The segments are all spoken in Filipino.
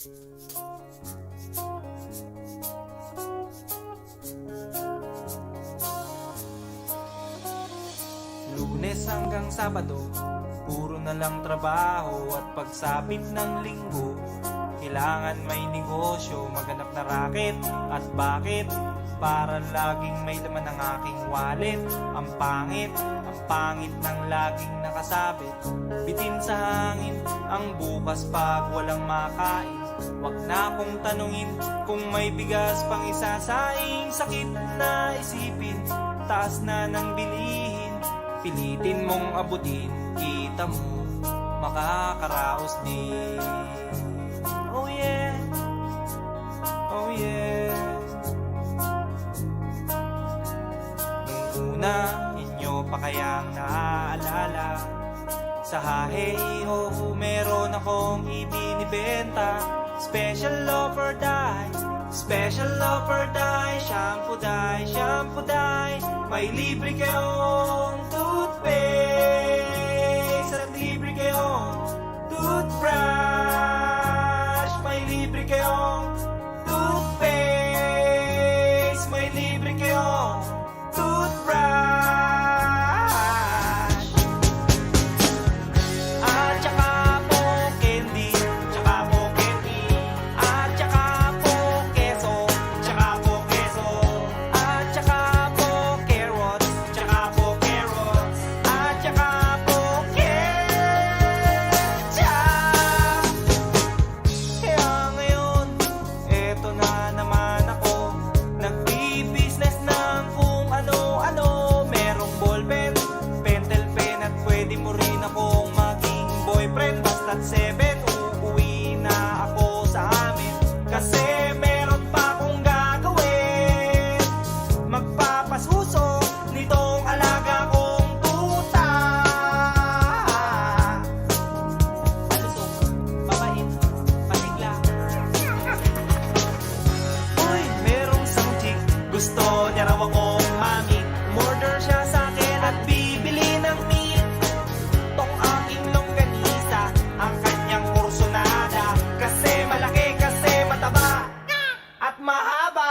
Lunes hanggang Sabado, puro na lang trabaho. At pagsapit ng Linggo, kailangan may negosyo, maghanap na raket. At bakit? Para laging may laman ng aking wallet. Ang pangit ng laging nakasabit. Bitin sa hangin ang bukas pag walang makain. Wag na akong tanungin kung may bigas pang isasaing. Sakit na isipin, taas na ng bilihin. Pilitin mong abutin, kita mo, makakaraos din. Oh yeah, oh yeah. Nung una, inyo pa kayang naaalala, sa hahe-ho meron akong ibinibenta. Special offer die, special offer die. Shampoo die, shampoo die. May libre kayong toothpaste at libre kayong toothbrush. May libre kayong toothpaste, may libre kayong toothbrush. At saka po candy, tsaka po candy. At saka po keso, tsaka po keso. At saka po carrots, tsaka po carrots. At saka po ketchup. Kaya ngayon, eto na naman ako, nagbi-business ng kung ano-ano. Merong ballpen, pentel pen, at pwede mo rin akong maging boyfriend. Basta't 7, uuwi na ako sa amin. Kasi meron pa akong gagawin. Magpapasuso nitong alaga kong tuta. Palusok, papait, patigla. Uy, merong isang chick, gusto niya raw akong mami. Murder siya sa akin at bibili ng meat. Tong aking longganisa, ang kanyang kursonada. Kasi malaki, kasi mataba, at mahaba.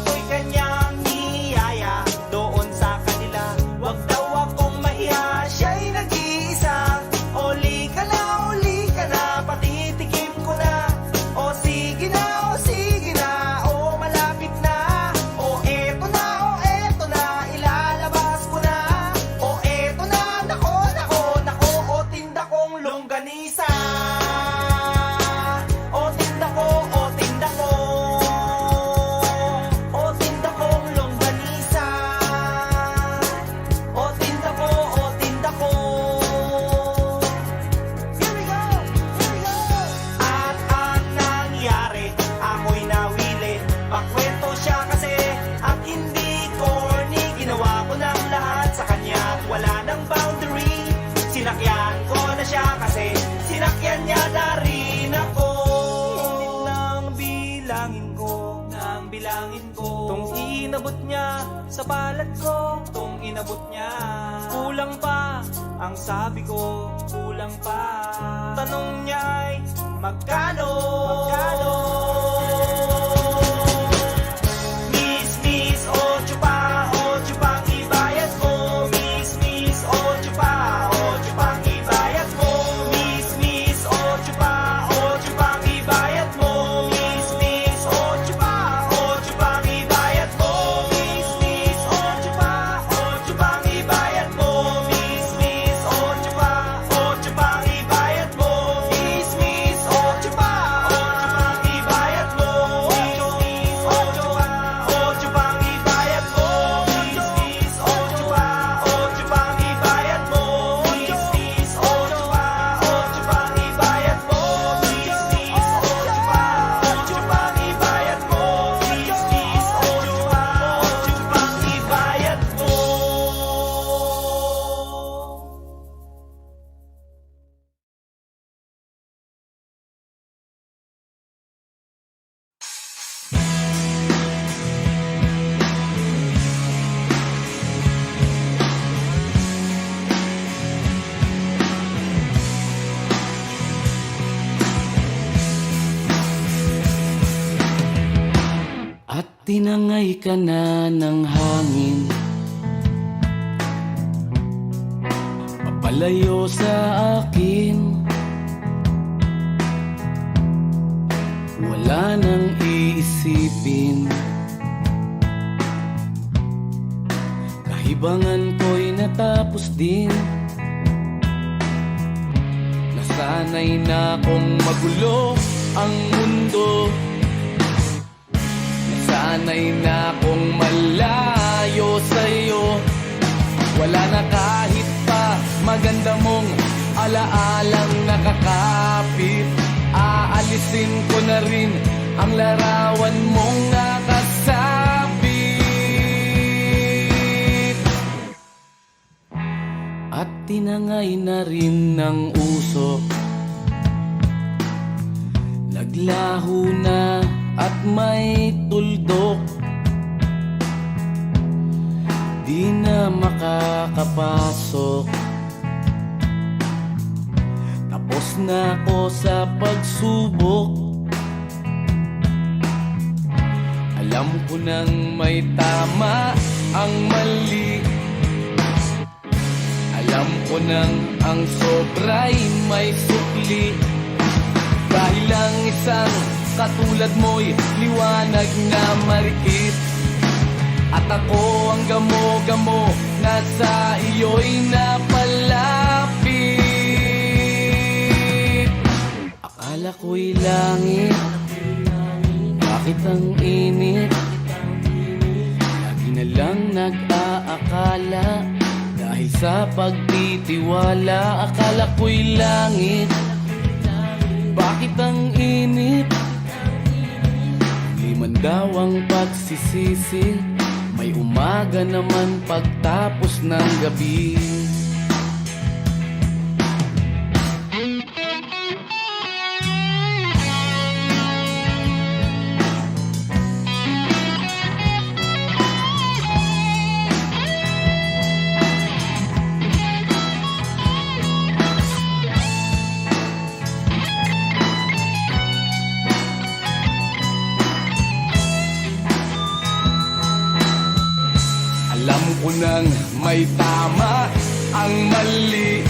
Ako'y kanyang niyaya doon sa kanila. Wag daw akong mahiya, siya'y nag-iisa. Uli ka na, patitikim ko na. O sige na, o sige na, o malapit na. O eto na, ilalabas ko na. O eto na, nako, o tinda kong longganisa. O tinda ko, o tinda ko. O tinda kong longganisa. O tinda ko, o tinda ko. Here we go, here we go. At ang nangyari, ako'y nawili. Pakwento siya kasi at hindi corny. Ginawa ko ng lahat sa kanya at wala ng boundary. Sinakyan ko na siya kasi sinakyan niya na rin ako. Nang bilangin ko, tong inabot niya sa palad ko, tong inabot niya. Kulang pa, ang sabi ko, kulang pa. Tanong niya ay, magkano? Miss, ocho pa ang ibayad mo. Miss, ocho pa ang ibayad mo. Miss, ocho pa ang ibayad mo. Miss, ocho pa ang ibayad mo. Miss, ocho pa ang ibayad mo. Miss, ocho pa ang ibayad mo. Miss, ocho pa ang ibayad mo. tinangay ka na ng hangin, papalayo sa akin. Wala nang iisipin, kahibangan ko'y natapos din. Nasanay na kong magulo ang mundo, nasanay na kong malayo sa'yo. Wala na kahit pa maganda mong alaalang nakakapit. Aalisin ko na rin ang larawan mong nakasabit. At tinangay na rin ng usok, naglaho na at may tuldok. Di na makakapasok, tapos na ako sa pagsubok. Alam ko nang may tama ang mali, alam ko nang ang sobra'y may sukli. Dahil lang isang katulad mo'y liwanag na marikit, at ako ang gamo-gamo na sa iyo'y napalapit. Akala ko'y langit, bakit ang init? Lagi na lang nag-aakala, dahil sa pagtitiwala. Akala ko'y langit, bakit ang init? Di man daw ang pagsisisi, may umaga naman pagtapos ng gabi. Alam ko nang may tama ang mali,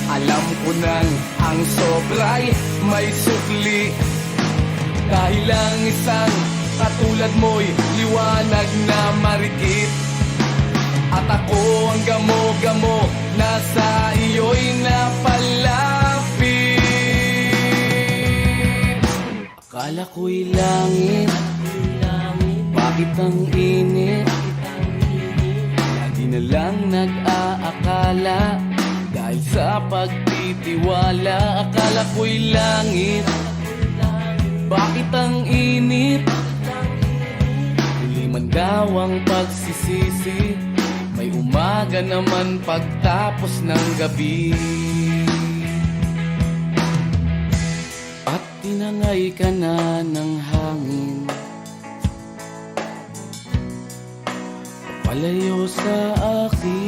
alam ko nang ang sobra'y may sukli. Dahil lang isang katulad mo'y liwanag na marikit, at ako ang gamo-gamo na sa iyo'y napalapit. Akala ko'y langit, bakit ang init? Lagi na lang nag-aakala, dahil sa pagtitiwala. Akala ko'y langit, bakit ang init? Huli man daw ang pagsisisi, may umaga naman pagtapos ng gabi. At tinangay ka na ng hangin, palayo sa akin.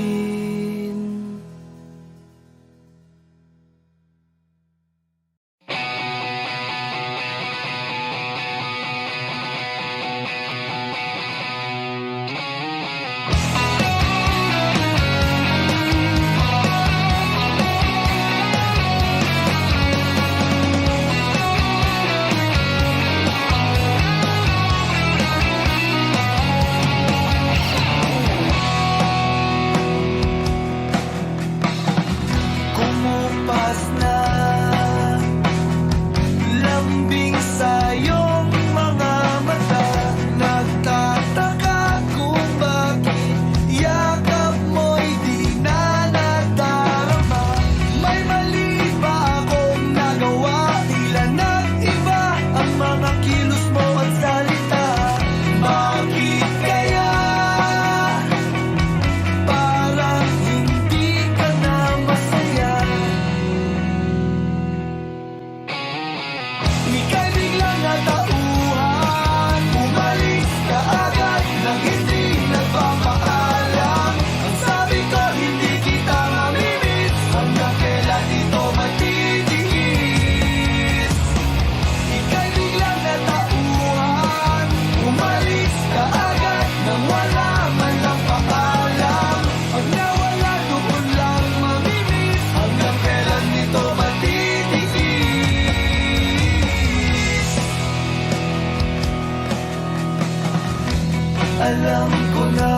alam ko na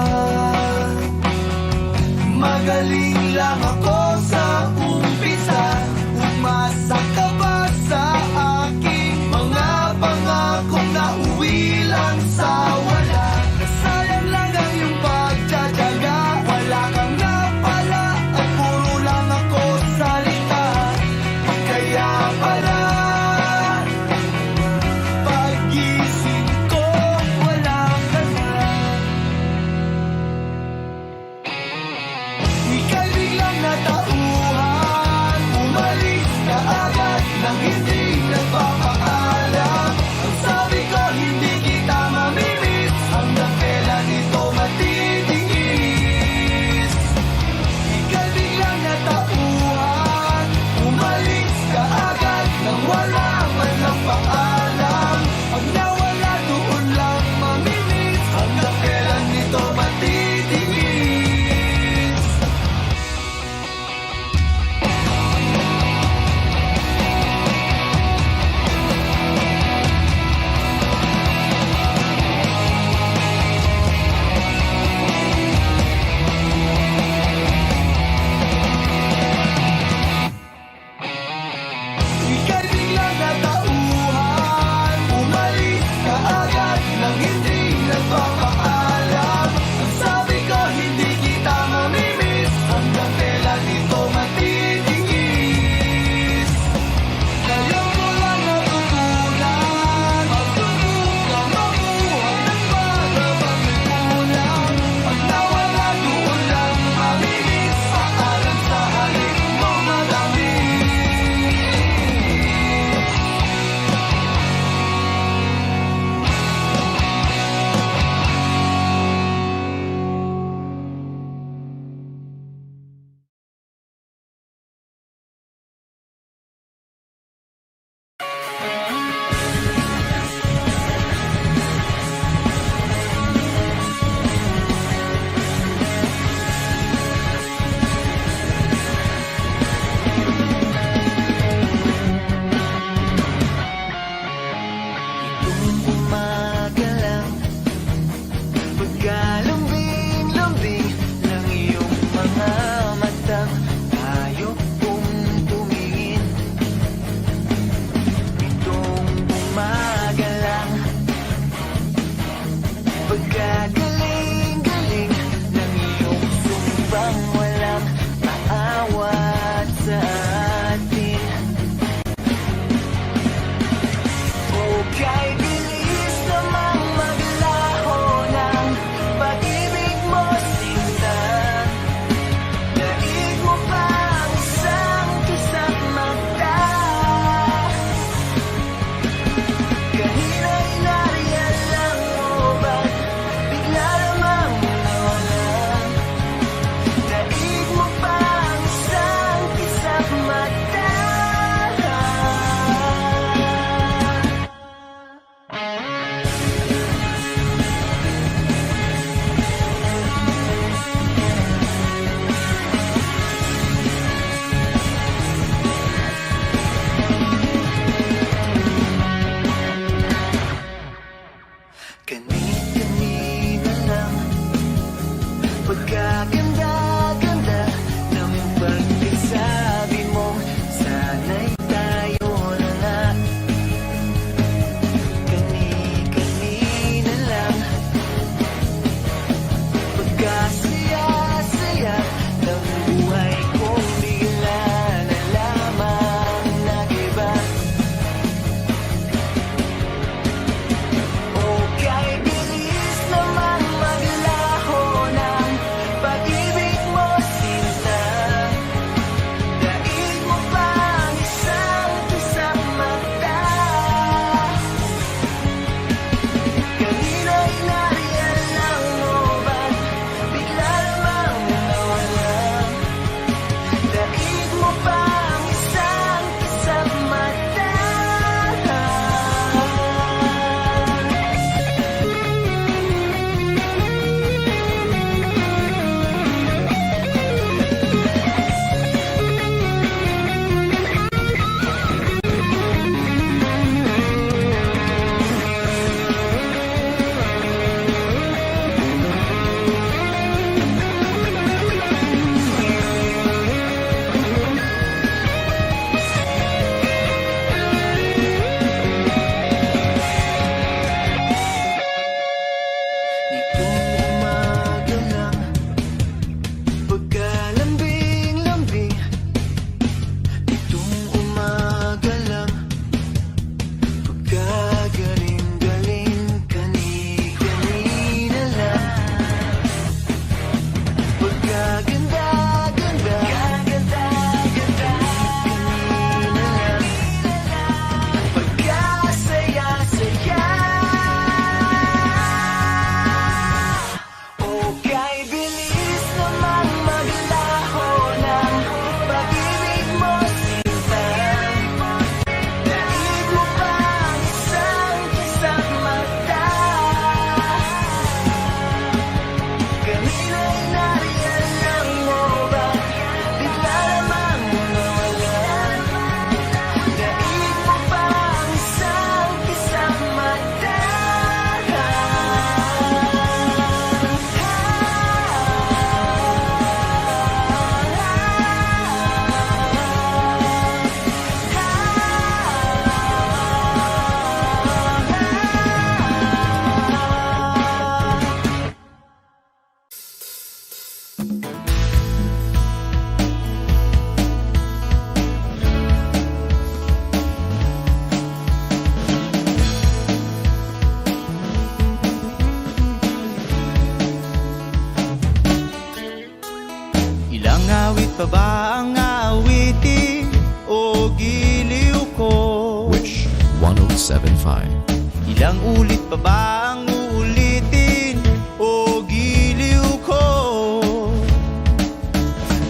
magaling lang ako sa umpisa. Umasa ka ba sa aking mga pangakong nauwi lang sa wala? Nasayang lang ang iyong pagtsatsaga. Wala kang napala at puro lang ako salita. Kaya para pag-gising ko, wala ka na. Ika'y biglang natauhan, umalis ka agad nang hindi nagpapaalam. Ang sabi ko, hindi kita mamimiss, hanggang kailan ito matitiis. Ika'y biglang natauhan, umalis ka agad nang wala man lang paalam. Ang nawala doon lang mamimiss, hanggang kailan ito matitiis. Ika'y biglang natauhan, Ilang ulit pa ba ang uulitin o giliw ko?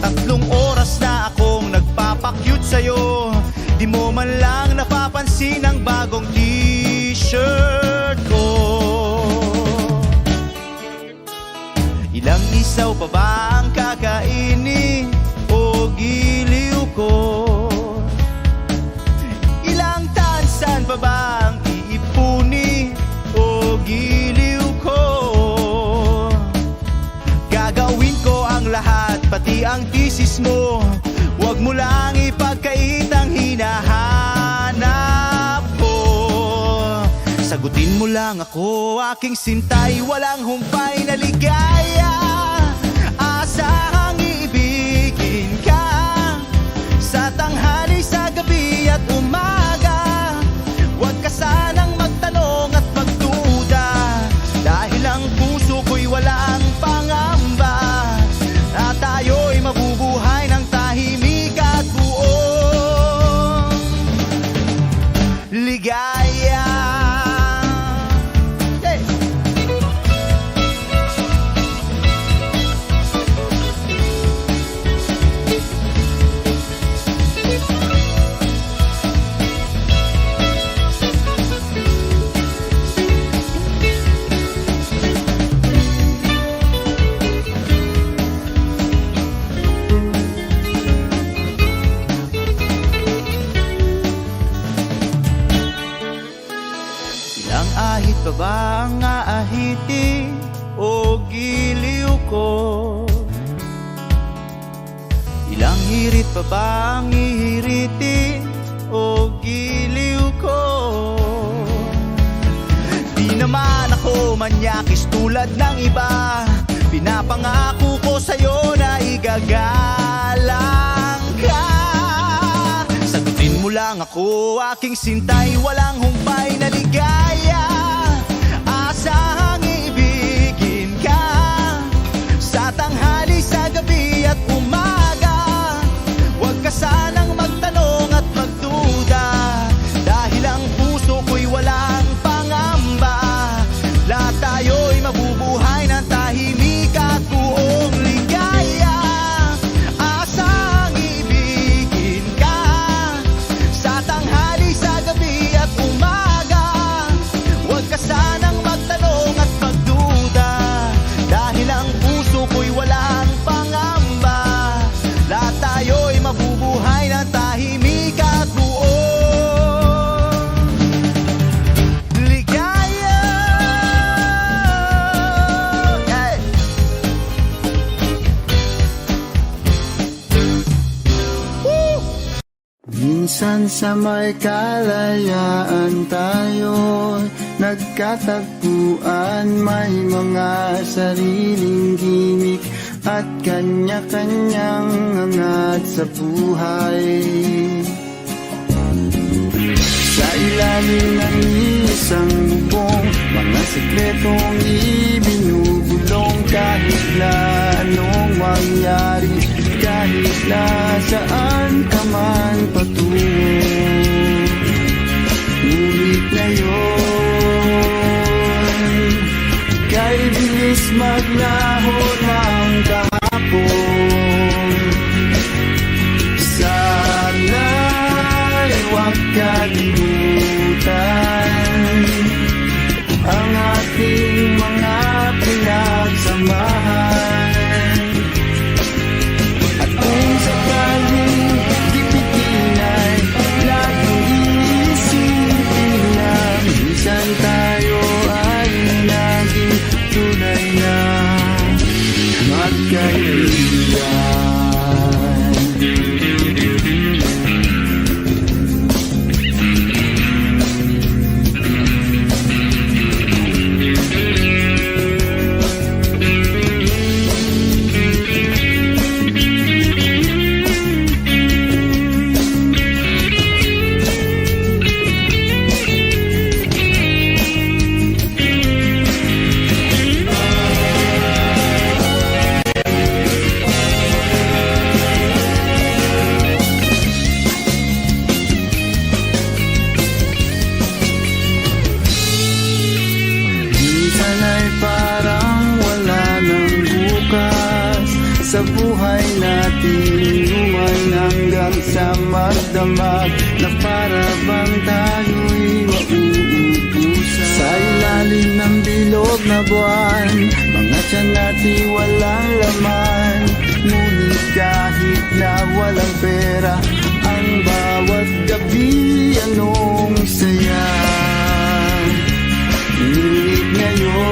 3 oras na akong nagpapakyut sa'yo, di mo man lang napapansin ang bagong t-shirt ko. Ilang isaw pa ba ang kakainin o giliw ko? Ilang tansan pa ba ang iipuni o giliw ko? Gagawin ko ang lahat, pati ang thesis mo. Huwag mo lang ipagkait ang hinahanap ko. Sagutin mo lang ako, aking sintay, walang humpay na ligaya. Asahang iibigin ka sa tanghali, sa gabi at umaga. Huwag ka sanang magtanong at magduda, dahil ang puso ko'y walang pangamba. At tayo'y mabubuhay ng tahimik at buong ligaya. Hey! Ilang ahit pa ba ang aahitin o giliw ko? Ilang hirit pa ba ang ihiritin o giliw ko? Di naman ako manyakis tulad ng iba, pinapangako ko sa'yo na igagalang ka. Sagutin mo lang ako, aking sintay, walang humpay na ligaya. Asahang iibigin ka sa tanghali, sa gabi at umaga. Huwag ka sanang magtanong at magduda, dahil ang puso ko'y walang pangamba. Lahat tayo'y mabubuhay ng tahimik at buong ligaya. Asahang iibigin ka sa tanghali, sa gabi at umaga. Huwag ka sanang magtanong at magduda, dahil ang puso ko'y walang pangamba. Lahat tayo'y mabubuhay ng tahimik at buong ligaya. Hey! Woo! Minsan sa may kalayaan tayo nagkatagpuan, may mga sariling gimik at kanya-kanyang angat sa buhay. Sa ilalim ng isang bubong, mga sekretong ibinubulong, kahit na anong mangyari, kahit na saan ka man patungo. Ngunit ngayon, kay bilis maglaho ng kahapon. Sana'y huwag kalimutan ang ating mga pinagsamahan. At kung sakaling gipitin ay laging iisipin na minsan tayo ay naging tunay na magkaibigan. sa buhay natin, luman hanggang sa magdamag, na para bang tayo'y mauubusan. Sa ilalim ng bilog na buwan, mga tiyan natin walang laman. Ngunit kahit na walang pera, ang bawat gabi anong saya. Ngunit ngayon,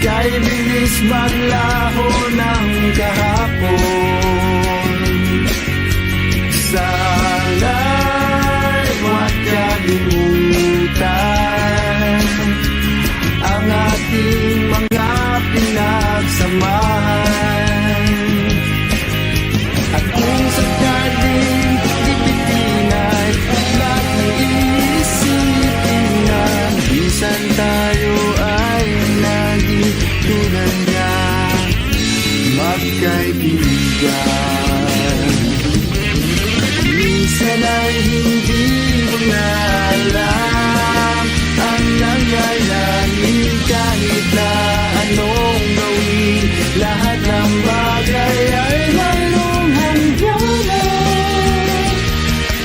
kay bilis maglaho ng kahapon. Sana'y huwag kalimutan ang ating mga pinagsamahan. At kung sakaling ipitin ay laging iisipin na minsan tayo ay naging tunay na magkaibigan. Minsan ay hindi mo na alam ang nangyayari, kahit na anong gawin, lahat ng bagay ay mayroong hangganan.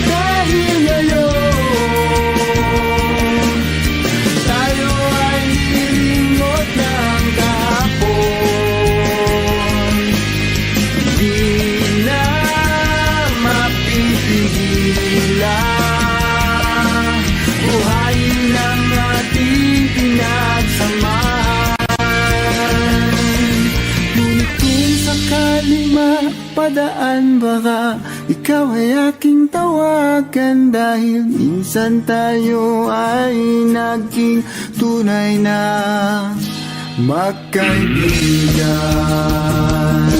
Dahil ngayon, tayo ay nilingot ng kahapon. Di na mapipigilan, buhayin ang ating pinagsamahan. Ngunit kung sakaling mapadaan, baka ikaw ay aking tawagan, dahil minsan tayo ay naging tunay na magkaibigan.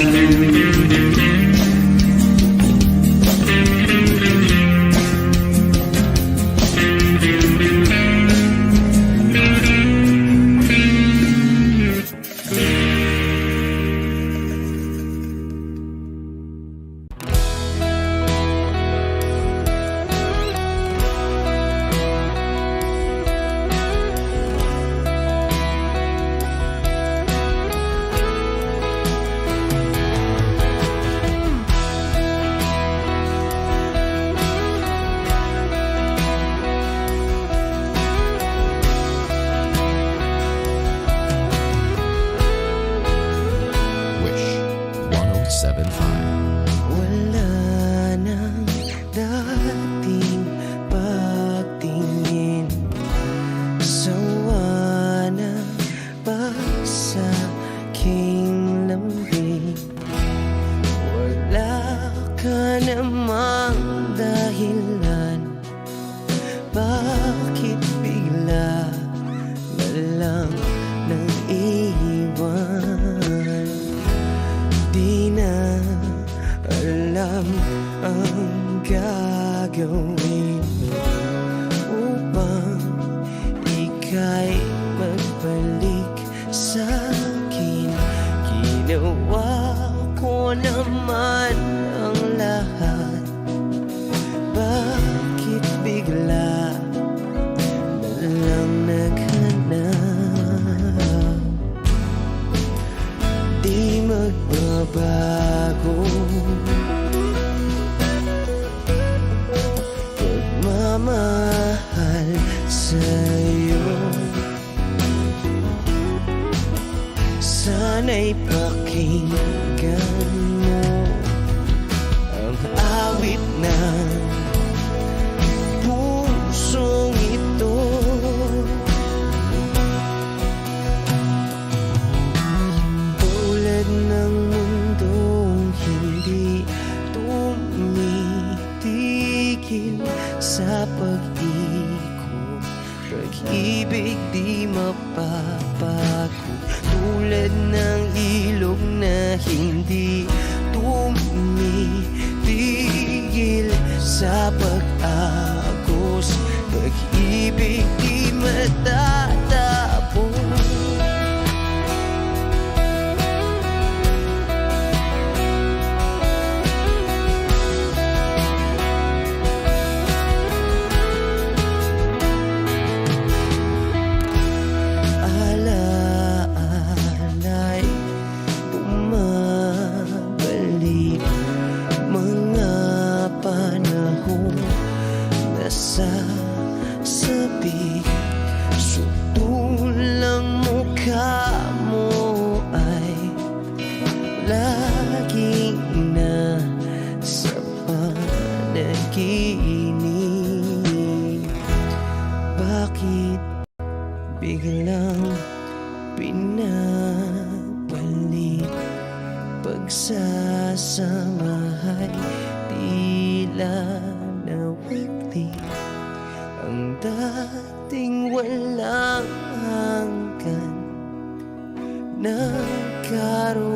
Wish 107.5. Wala nang dating pagtingin, sawa na ba sa aking lambing? Wala ka namang dahilan, bakit bigla na lang nang iwan? Di na alam ang gagawin upang ika'y magbalik sa'kin. Ginawa ko naman ang lahat, bakit bigla na lang naghanap? Di magbabago pagmamahal sa'yo. Sana'y pakinggan mo ang awit ng pusong ito. Tulad ng mundong hindi tumitigil sa pag-ikot, pag-ibig di mapapagod. Tulad ng ilog na hindi tumitigil sa pag-agos, pag-ibig di matatapos. biglang pinabalik. Pagsasamahay tila nawagli. Ang dating walang hanggan nagkaroon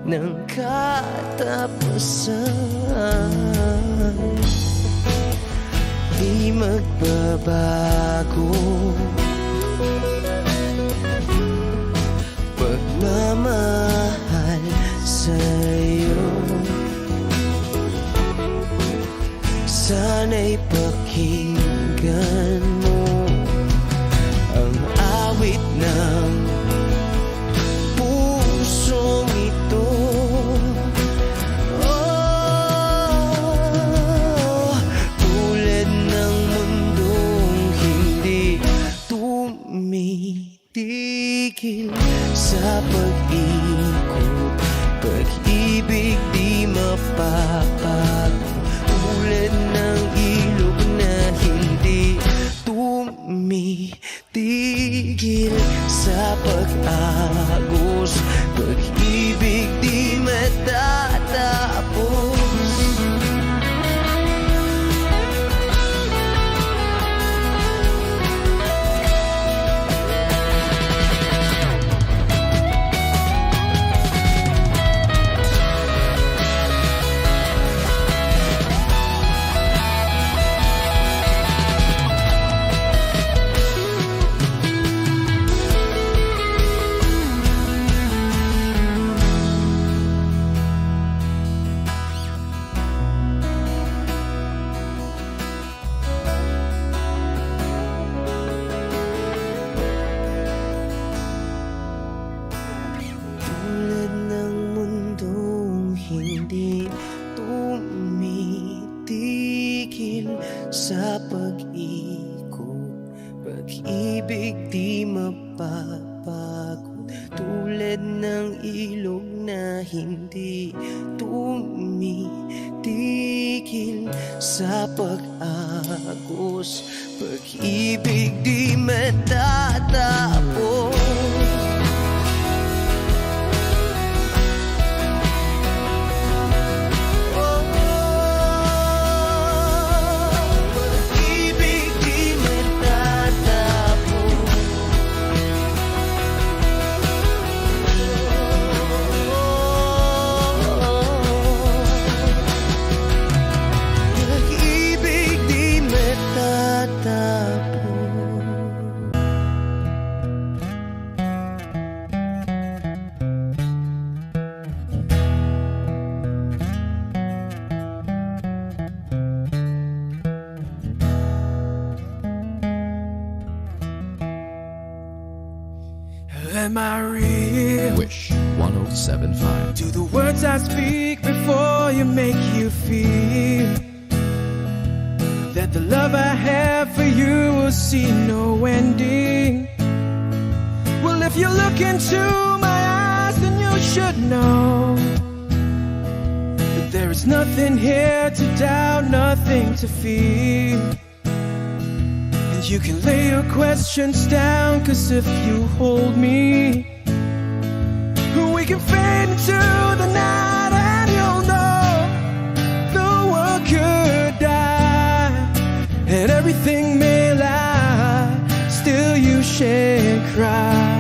ng katapusan. Di magbabago pagmamahal sa'yo. Sana'y pakinggan mo ang awit ng pusong ito. Oh, tulad ng mundong hindi tumitigil sa pag-ikot, pag-ibig di mapapago. Tulad ng ilog na hindi tumitigil sa pag-agos, pag-ibig di matatapos. Tulad ng mundong hindi tumitigil sa pag-ikot, pag-ibig di mapapagod. Tulad ng ilog na hindi tumitigil sa pag-agos, pag-ibig di matatapos. Am I real? Wish 1075. Do the words I speak before you make you feel that the love I have for you will see no ending? Well, if you look into my eyes, then you should know that there is nothing here to doubt, nothing to feel. You can lay your questions down, 'cause if you hold me, we can fade into the night and you'll know the world could die and everything may lie, still you shan't cry.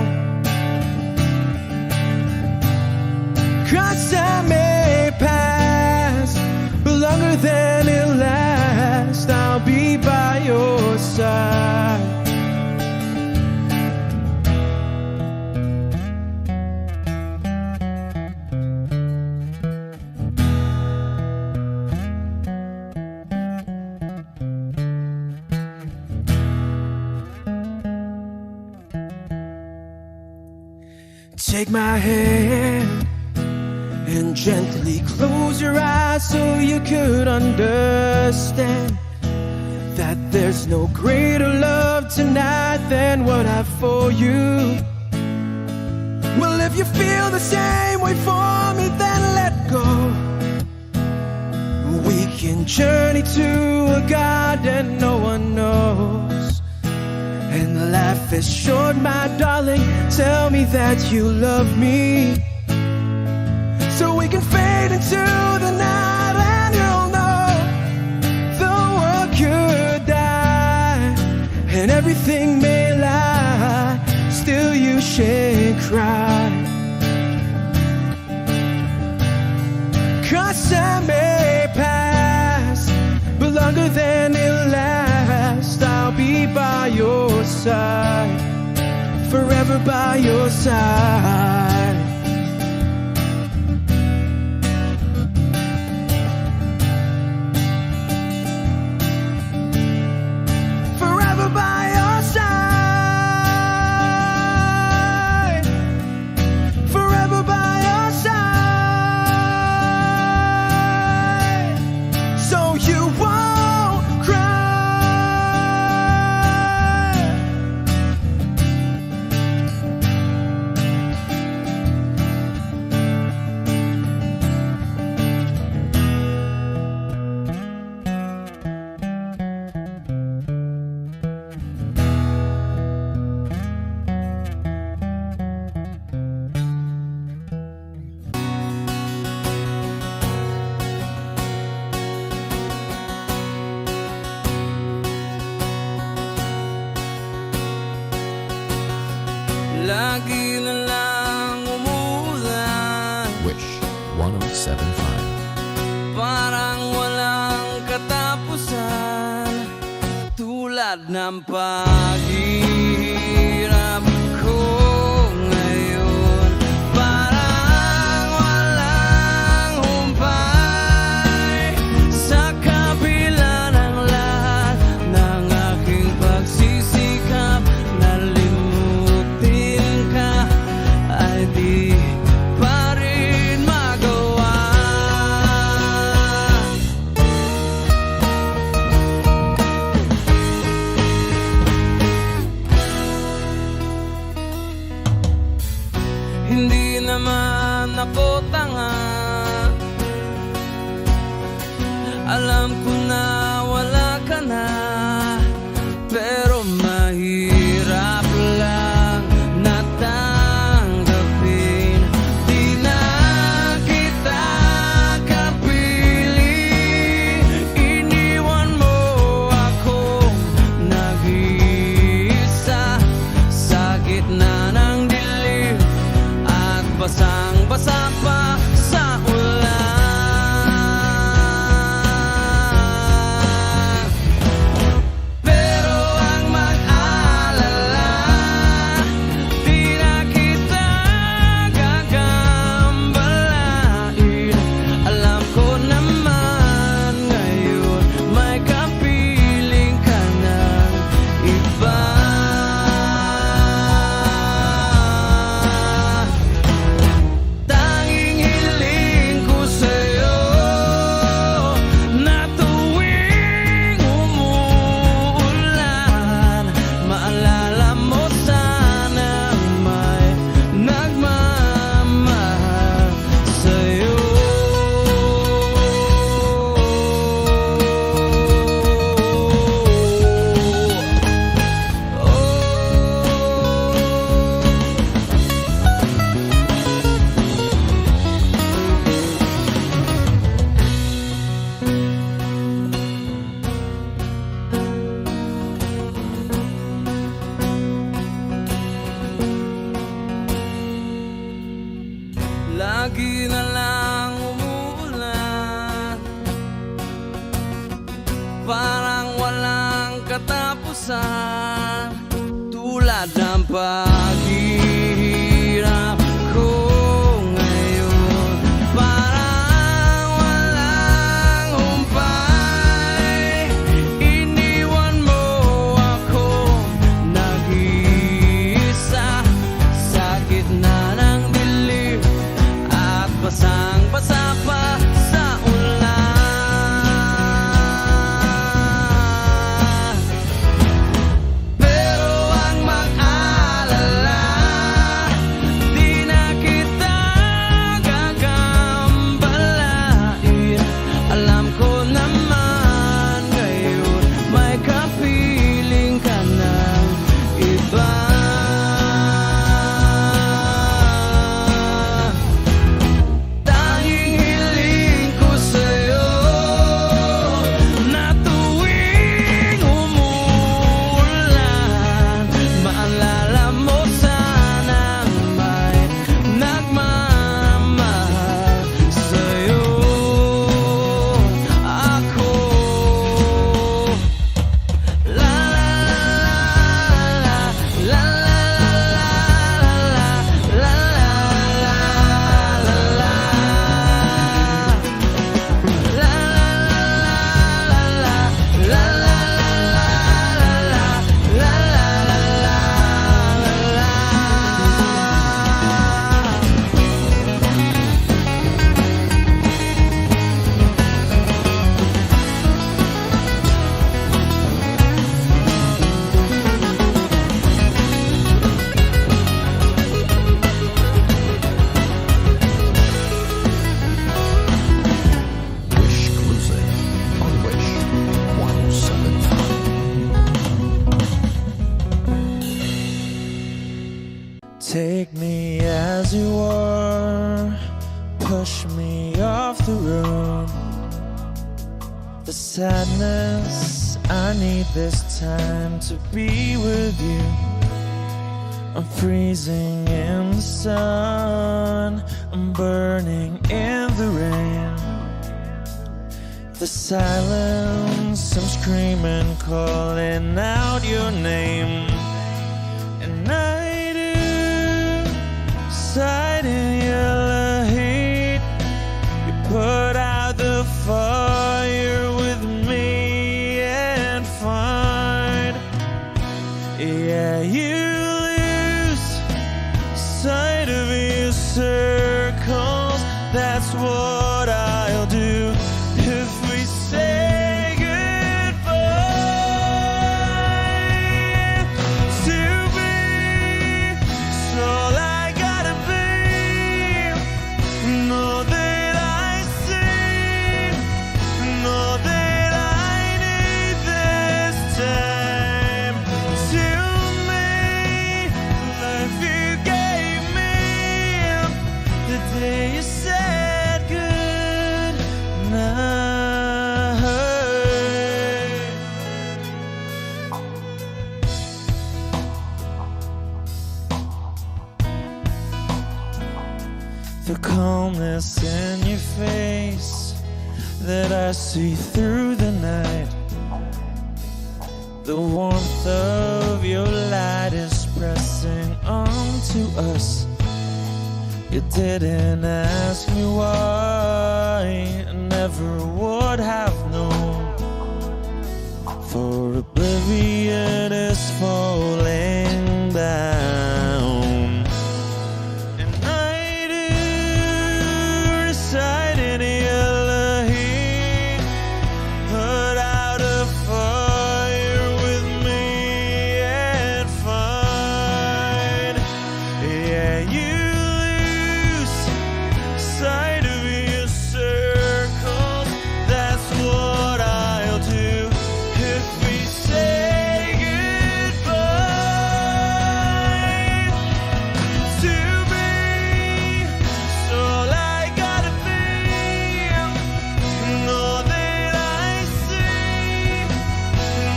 'Cause time may pass, but longer than it lasts, I'll be by your side. Take my hand and gently close your eyes so you could understand that there's no greater love tonight than what I have for you. Well, if you feel the same way for me, then let go. We can journey to a garden no one knows, and Life is short, my darling. Tell me that you love me, so we can fade into the night, and you'll know the world could die and everything may lie, still you shan't cry. 'Cause time may pass, but longer than it lasts, I'll be by your side, forever by your side. Forever by your side, forever by your side, so you won't cry. Lagi na lang umuulan, Wish 1075. parang walang katapusan, tulad ng paghihirap ko ngayon. Parang walang humpay sa kabila ng lahat ng aking pagsisikap. Nalimutin ka ay di pa rin magawa. Hindi naman ako tanga, alam ko na wala ka na, pero mahirap lang natanggapin. Di na kita kapiling, iniwan mo ako nag-iisa sa gitna ng dilim at basang-basa pa sa ulan. Pero ang mag-alala, di na kita gagambalain. Alam ko naman ngayon may kapiling ka ng iba. Tanging hiling ko sa'yo na tuwing umuulan, maalala mo sana may nagmamahal sa'yo. Lagi na lang umuulan, parang walang katapusan, tulad ng paghihirap ko ngayon. Parang walang humpay, iniwan mo ako nag-iisa sa gitna ng dilim at basang-basa pa sa ulan. Pero ang mag-alala, Take me as you are, push me off the road. The sadness, I need this time to be with you. I'm freezing in the sun, I'm burning in the rain. The silence, I'm screaming, calling out your name. And I do, sight in yellow heat. You put out the fire with me and find. Yeah, you lose sight of your circles. That's what I'll do if we say goodbye. To be, it's all I gotta be. Know that I see, know that I need this time. To me, life you gave me the day you said good night. The calmness in your face that I see through the night. The warmth of your light is pressing onto us. You didn't ask me why, I never would have known. For oblivion is falling down. And I do reside in yellow heat. Put out a fire with me and find. Yeah, you lose sight of your circles. That's what I'll do if we say goodbye. To be, it's all I gotta be. Know that I see,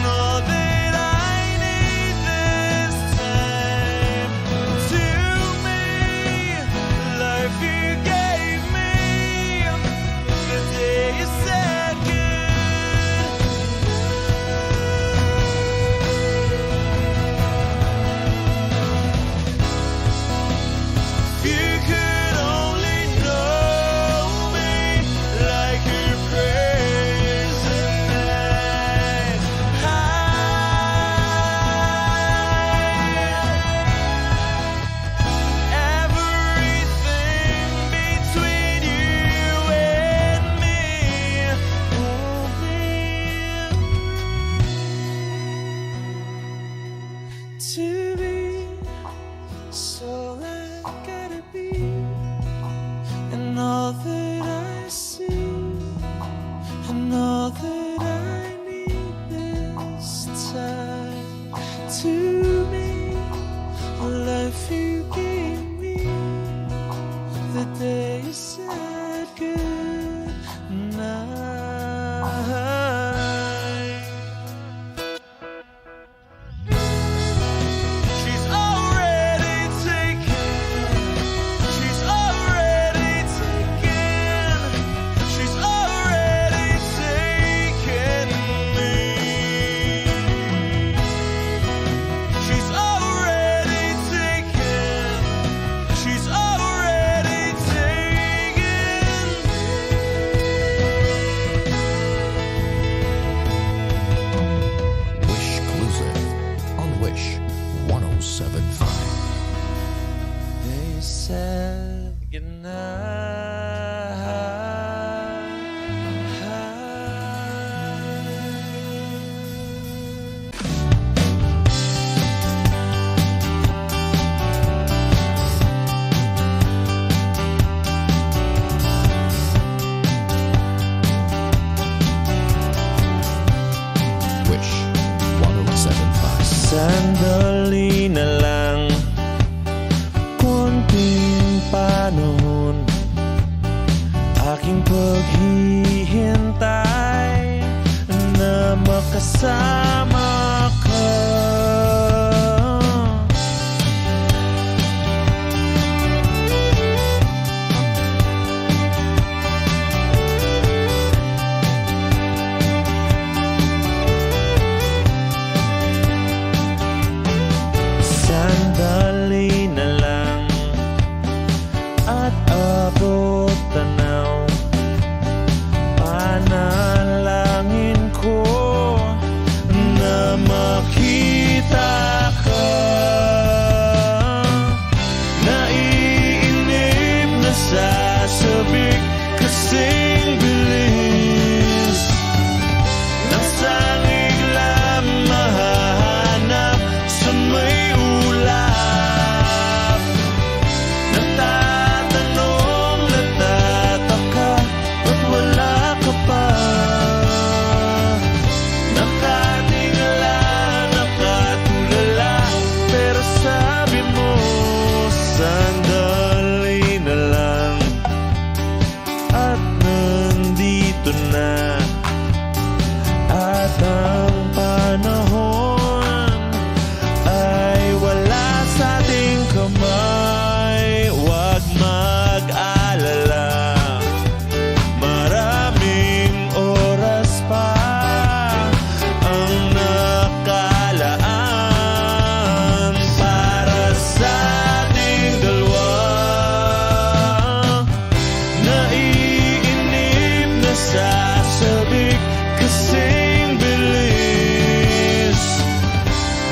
know that I need this time. To me, life you gave me the day you said good. You could only know me like your present night. Everything between you and me won't be to be. So I gotta be, and all that I see, and all that I need this time. To me, a life you gave me the day you said good night. She's already taken. She's already taken. She's already taken me. She's already taken. She's already taken me. Wish Cruiser on Wish 1075. They said goodnight. Wish 1075. Sandali na lang kasama ka. Sandali na lang at abot tanaw, panalangin ko na makita ka. Naiinip na sasabik kasing bilis, nasangig lang mahahanap sa may ulap. Natatanong, natataka, ba't wala ka pa? Nakatingala, nakatulala, pero sabi mo, sandali na lang at nandito na. At ang panahon ay wala sa ating kamay. Huwag mag-alala, maraming oras pa ang nakalaan para sa ating dalawa. Naiinip na sasabik kasing bilis,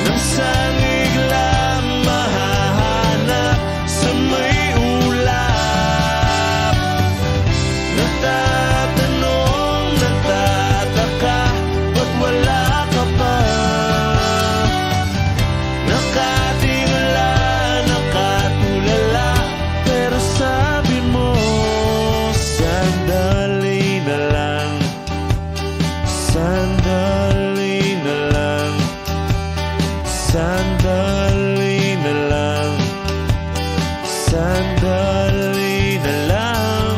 nasangig lang mahahanap sa may ulap. Natatanong, natataka, ba't wala ka pa? Nakatingala, nakatulala, pero sabi mo, sandali na lang. Sandali na lang, sandali na lang, sandali na lang.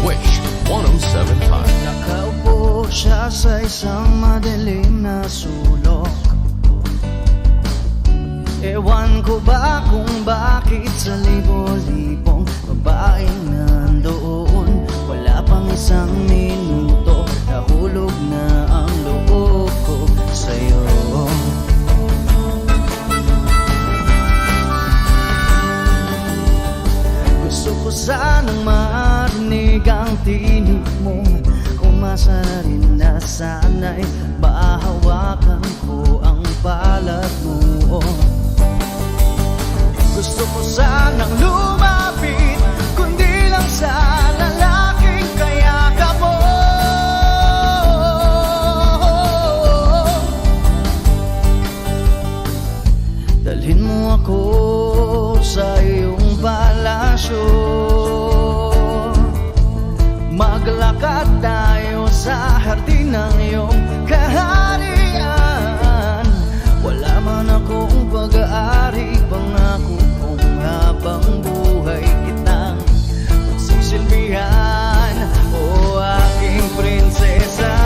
Wish 1075. Nakaupo siya sa isang madilim na sulok. Ewan ko ba kung bakit sa libo-libong babaeng nandoon, wala pang isang minuto, nahulog na ang loob ko sa'yo. Gusto ko sanang marinig ang tinig mo, umasa na rin na sana'y mahawakan ko ang balat mo. Gusto ko sanang lumapit, kundi lang sa lalaking kayakap mo. Dalhin mo ako sa iyong palasyo, maglakad tayo sa hardin ng iyong kaharian. Wala man akong pag-aari, pangako kong habang buhay kitang magsisilbihan, o aking prinsesa.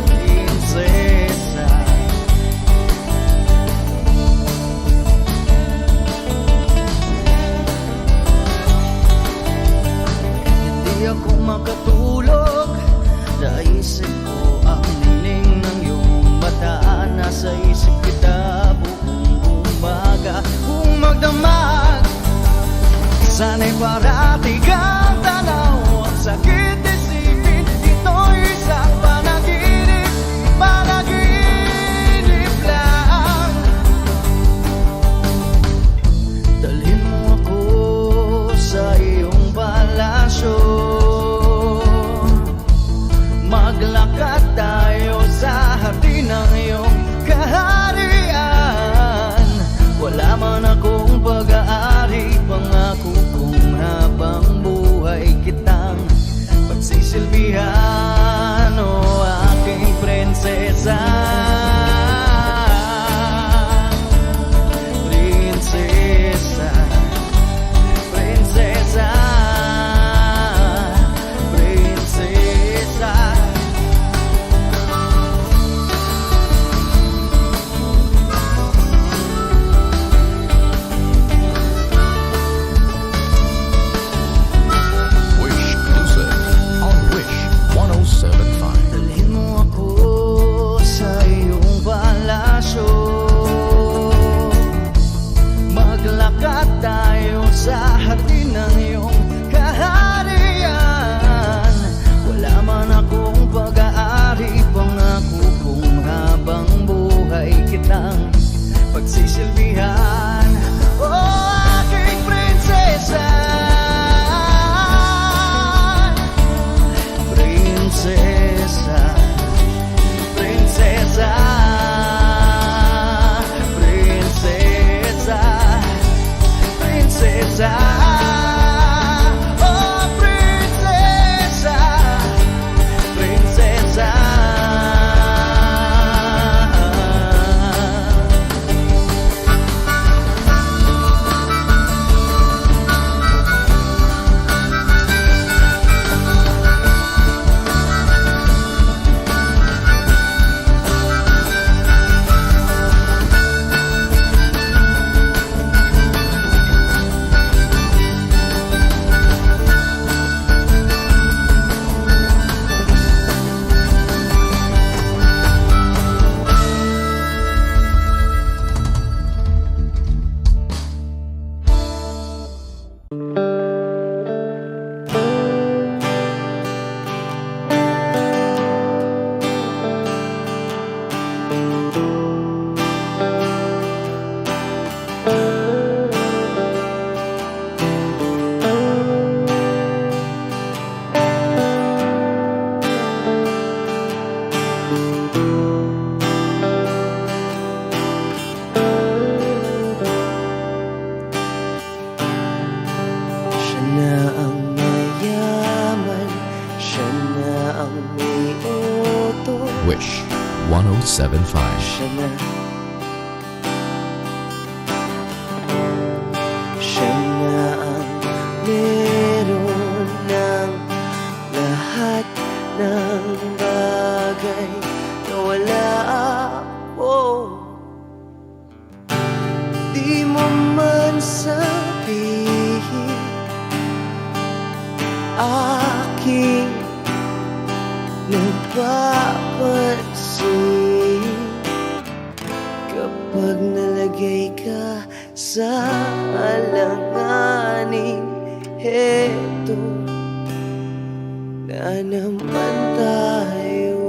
Prinsesa, hindi ako makatulog, naisip ko ang nining ng iyong mata. Nasa isip kita buong umaga, kung magdamag Sana'y parati kang tanaw. Ang sakit isipin, ito'y isang panaginip. Panaginip lang. Dalhin mo ako sa iyong palasyo. Maglakad tayo sa hardin ng iyong kaharian. Wala man akong pag-aari, pangako kong habang buhay kitang pagsisilbihan. O aking prinsesa, prinsesa, prinsesa, prinsesa. Wish Exclusive on Wish 1075. Dalhin mo ako sa iyong palasyo. Maglakad tayo sa hardin ng iyong kaharian. Wala man akong pag-aari, pangako kong habang buhay kitang pagsisilbihan. O aking prinsesa, prinsesa, prinsesa, prinsesa, prinsesa. Oh, prinsesa, prinsesa. Siya na ang mayaman, siya na ang may utos. Wish 1075. Siya na, siya na ang meron ng lahat ng bagay na wala ako. Di mo man sabihin aking napapansin kapag nalagay ka sa alanganin. Heto na naman tayo,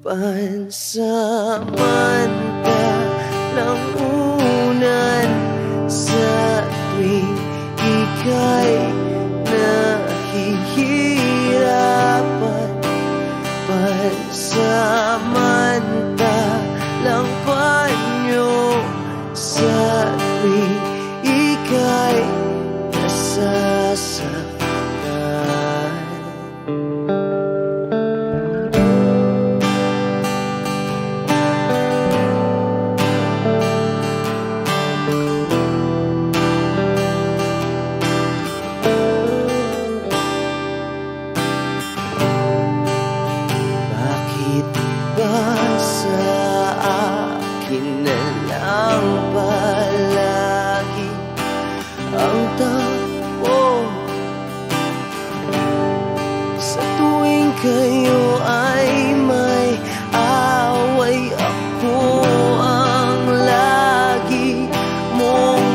pansamantalang unan sa tuwing ika'y nahihirapan. Pansamantalang panyo sa tuwing ika'y nasasaktan. Bakit ba sa akin na lang palagi ang takbo? Sa tuwing kayo ay may away, ako ang lagi mong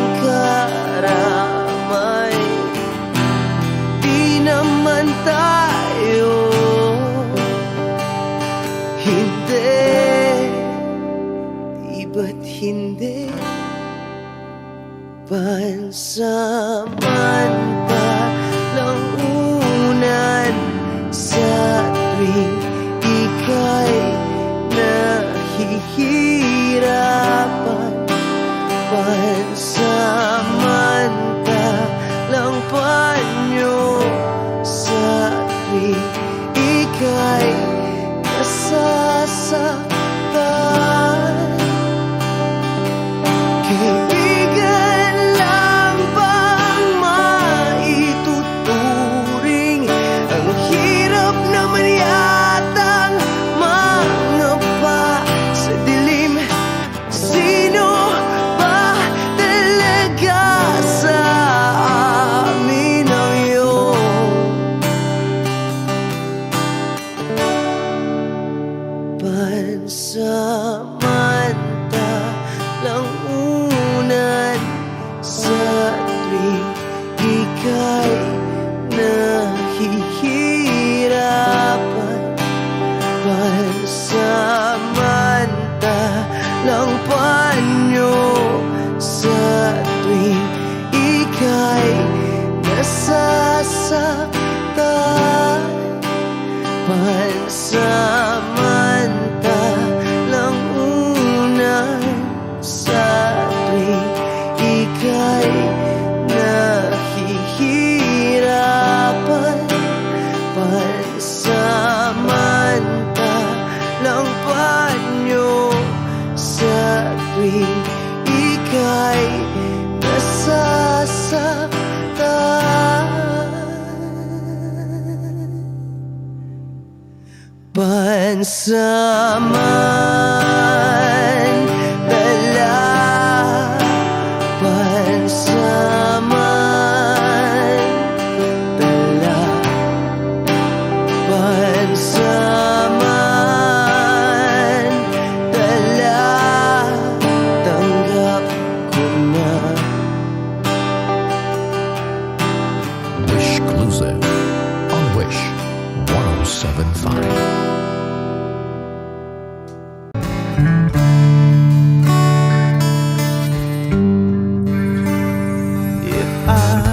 Pansamantalang unan sa tuwing ika'y nahihirapan. Pansamantalang panyo sa tuwing ika'y nasasaktan. Kaibigan lang bang maituturing? Ang hirap naman yatang mangapa sa dilim. Sino ba talaga sa amin ang iyong pansamantalang unan sa tuwing ika'y nahihirapan? Pansamantalang panyo sa tuwing ika'y nasasaktan. Pansamantalang unan sa tuwing ika'y nahihirapan. Pansamantalang panyo sa tuwing ika'y nasasaktan. Pansamantala, pansamantala, pansamantala, tanggap ko na. Wish Exclusive on Wish 107.5. If I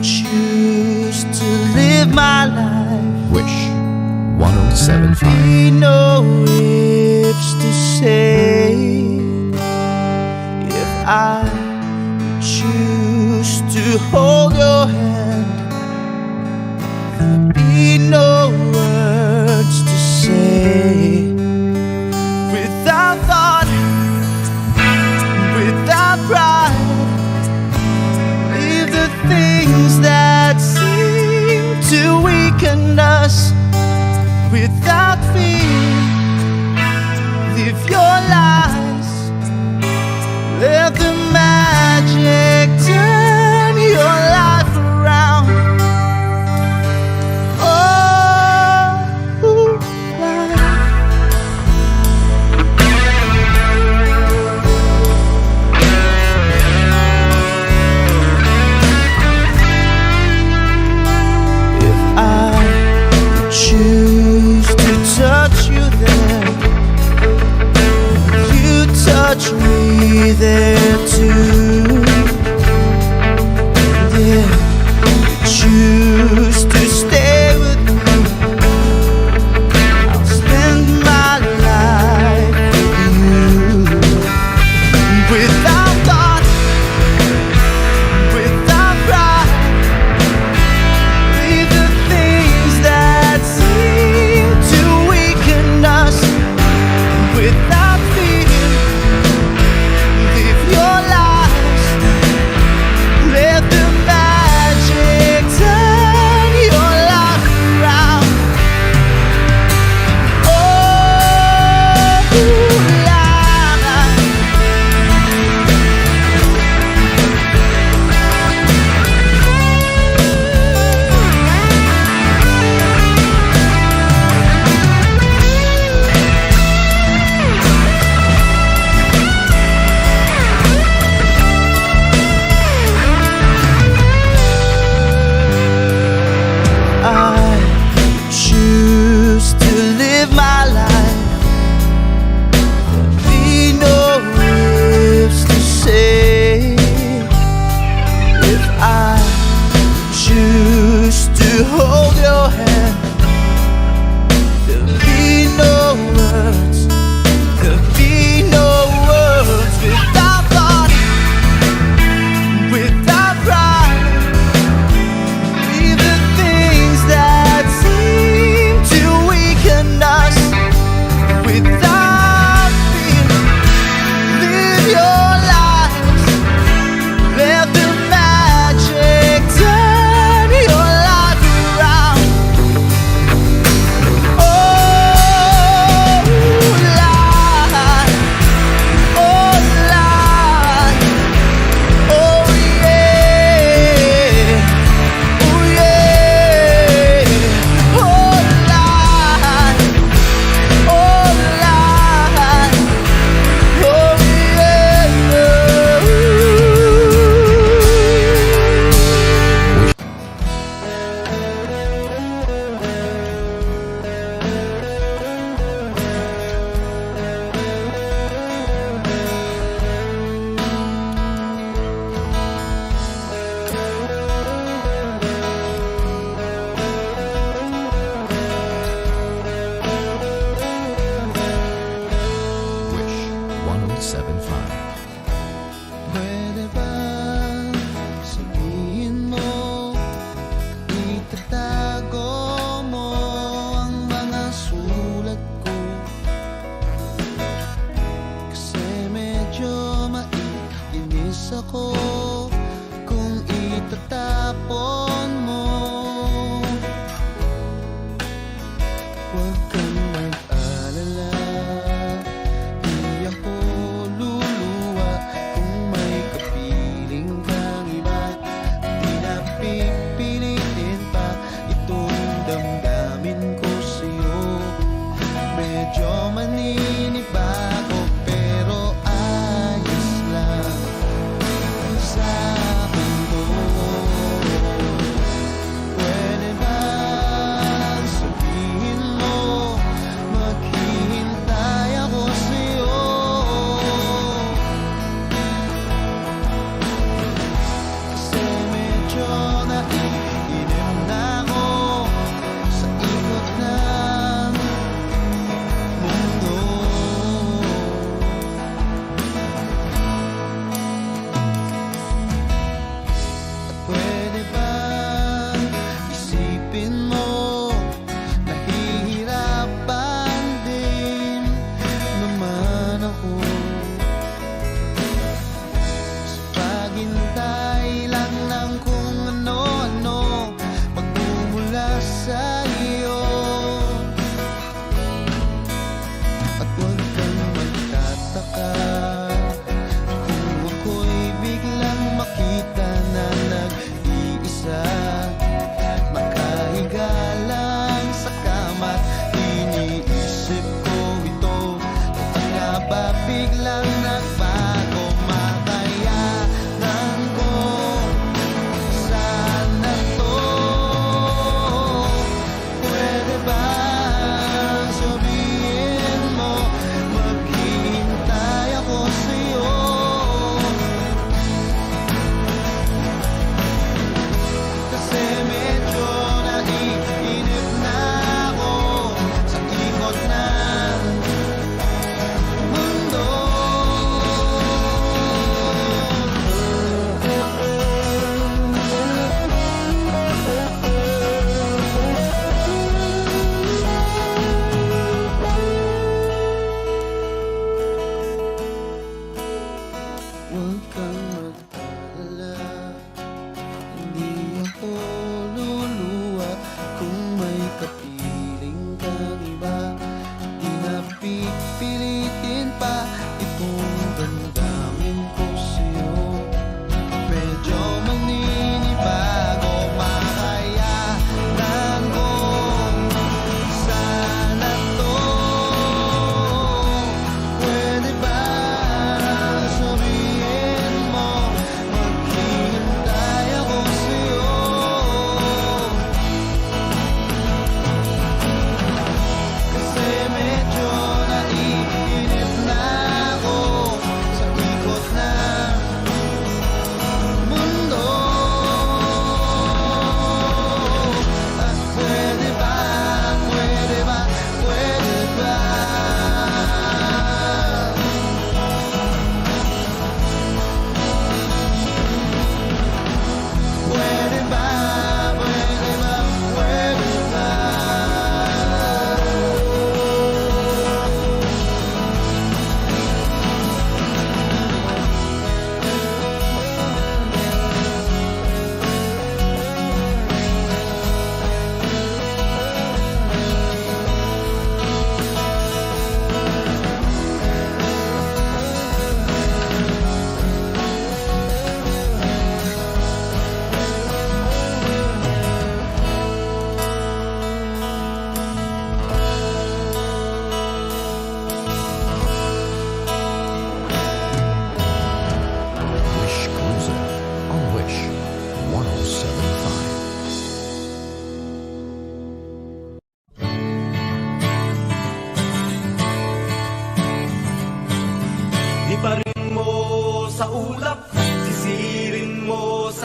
choose to live my life, Wish 107.5. be no ifs to say. If I choose to hold your hand, there'll be no words to say. Without thought, without pride, leave the things that seem to weaken us. Without fear, live your lies. Let the magic turn your life around. I choose to hold your hand. There'll be no words, there'll be no words without thought, without pride. Leave the things that seem to weaken us without fear. Live your lives, let the magic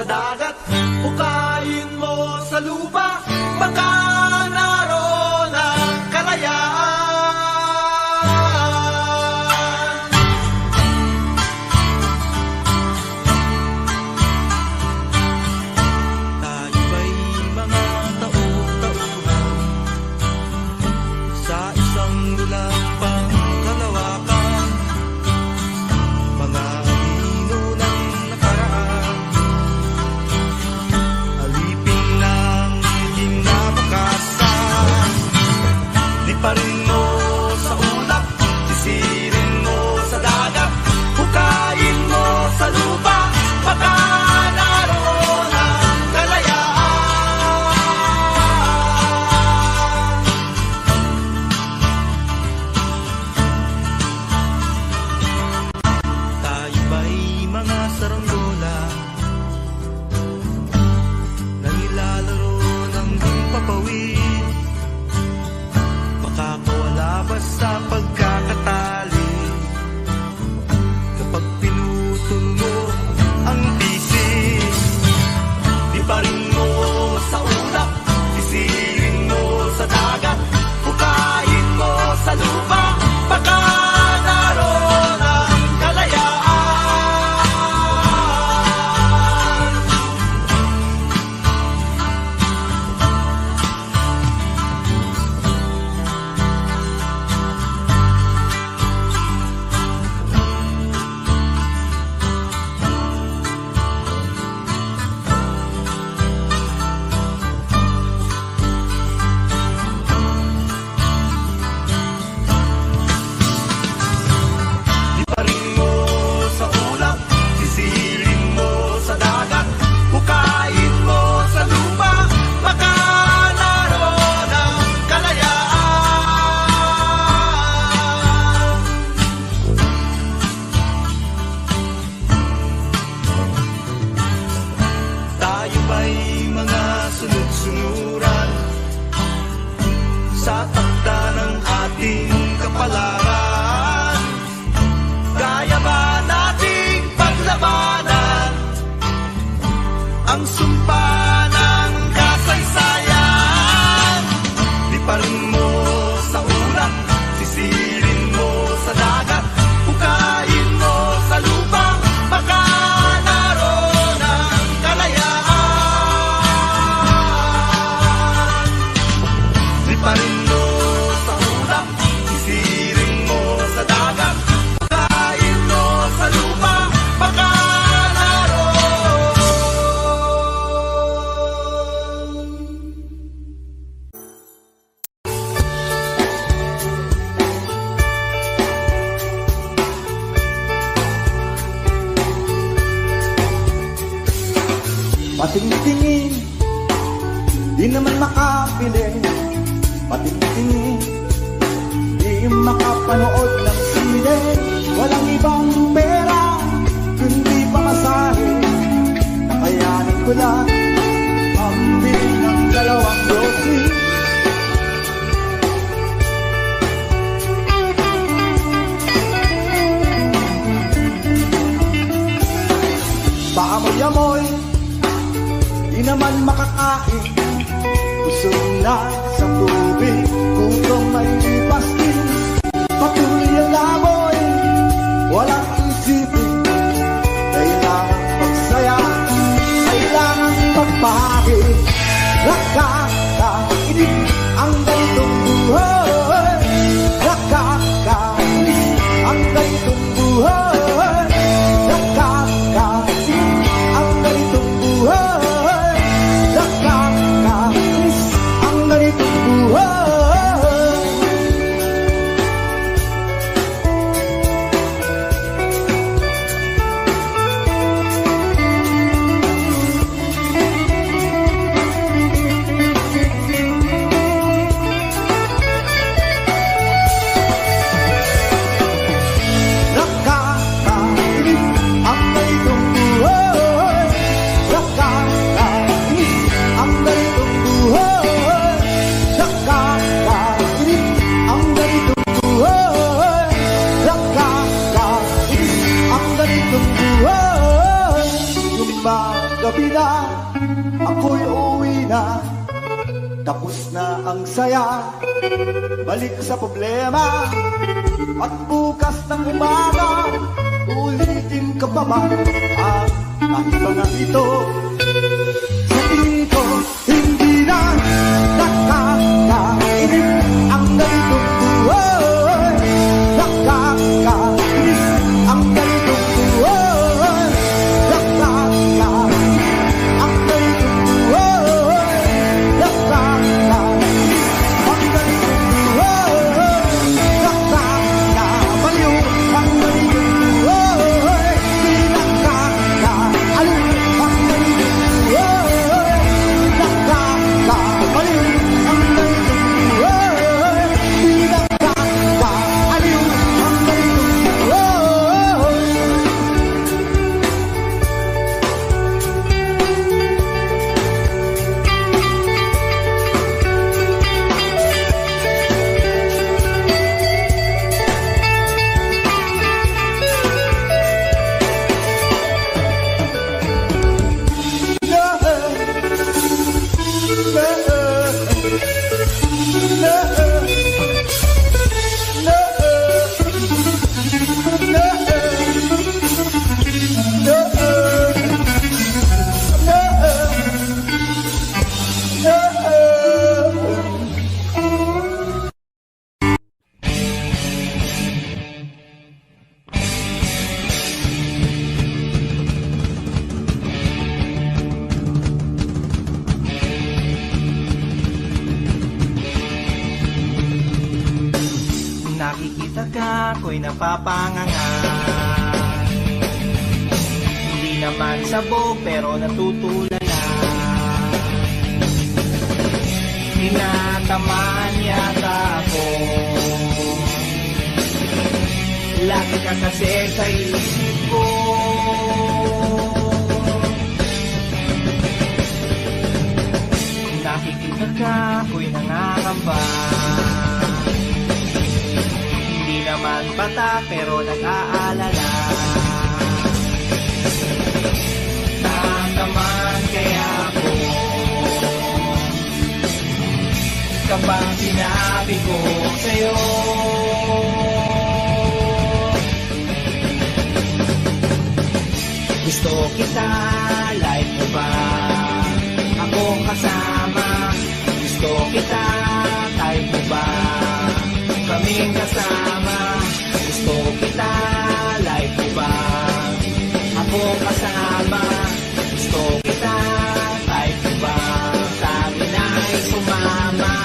dagat, hukayin mo sa lupa, baka naroon ang kalayaan. Tayo ba'y mga tauhan sa isang lulang pangkalawakan, mga anino ng nakaraan, alipin ng kinabukasan. Liparin mo sa ulap, sisirin mo sa dagat, hukayin mo sa lupa, baka naroon ang kalayaan. Tayo ba'y mga saranggola na nilalaro ng di papawid, makakawala ba sa pagkakatali kapag pinutol mo ang bisig? Di pa rin mo sa ulap, sisirin mo sa dagat, hukayin mo sa lupa, baka naroon ang kalayaan. Liparin mo sa ulap, sisirin mo sa dagat, hukayin mo sa lupa, baka naroon ang kalayaan. Tayo ba'y mga sunod-sunuran sa takda ng ating kapalaran? Kaya ba nating paglabanan ang sumpa ng kasaysayan? Liparin mo sa ulap, sisirin mo sa dagat, hukayin mo sa lupa, baka naroon ang kalayaan. Liparin mo sa ulap, sisirin mo sa dagat, hukayin mo sa lupa, baka naroon. Patingtingin, di naman makapili. Patingtingin, di makapanood ng sine. Walang ibang pera, kundi pamasahe. Nakayanin ko lang ang bili ng 2 dosis. Paamoy-amoy, di naman makakain. Busog na sa tubig, kung may pastil. Patuloy ang laboy, walang isipin. Kailangan magsaya, kailangan magpahagi. Nakakainig ang ganitong buhay. Nakakainig ang ganitong buhay. Nakakainig ang ganitong buhay. Nakakainis ang ganitong buhay. ako'y uuwi na. Tapos na ang saya, balik sa problema. At bukas ng umaga, ulitin ka pa ba ang mga ito? Sa tingin ko, hindi na nakakainis ang ganitong buhay. Nakakainis ang ganitong buhay. Nakakainis ang ganitong buhay. Nakakainis ang ganitong buhay. Nakakabaliw ang ganitong buhay. Di nakakaaliw ang ganitong buhay. Nakakabaliw ang ganitong buhay. Di nakakaaliw ang ganitong buhay. Nakikita ka, ako'y napapanganga. Hindi naman sabog, pero natutulala. Tinatamaan yata ako. Lagi ka kasi sa isip ko. Nakikita ka, ako'y nangangamba. Hindi naman bata pero nag-aalala. Natamaan kaya ako kapag sinabi ko sa'yo. Gusto kita, like mo ba? Akong kasama. Gusto kita, type mo ba? Kaming kasama. Gusto kita, like mo ba? Ako kasama. Gusto kita, type mo ba? Sa amin ay sumama.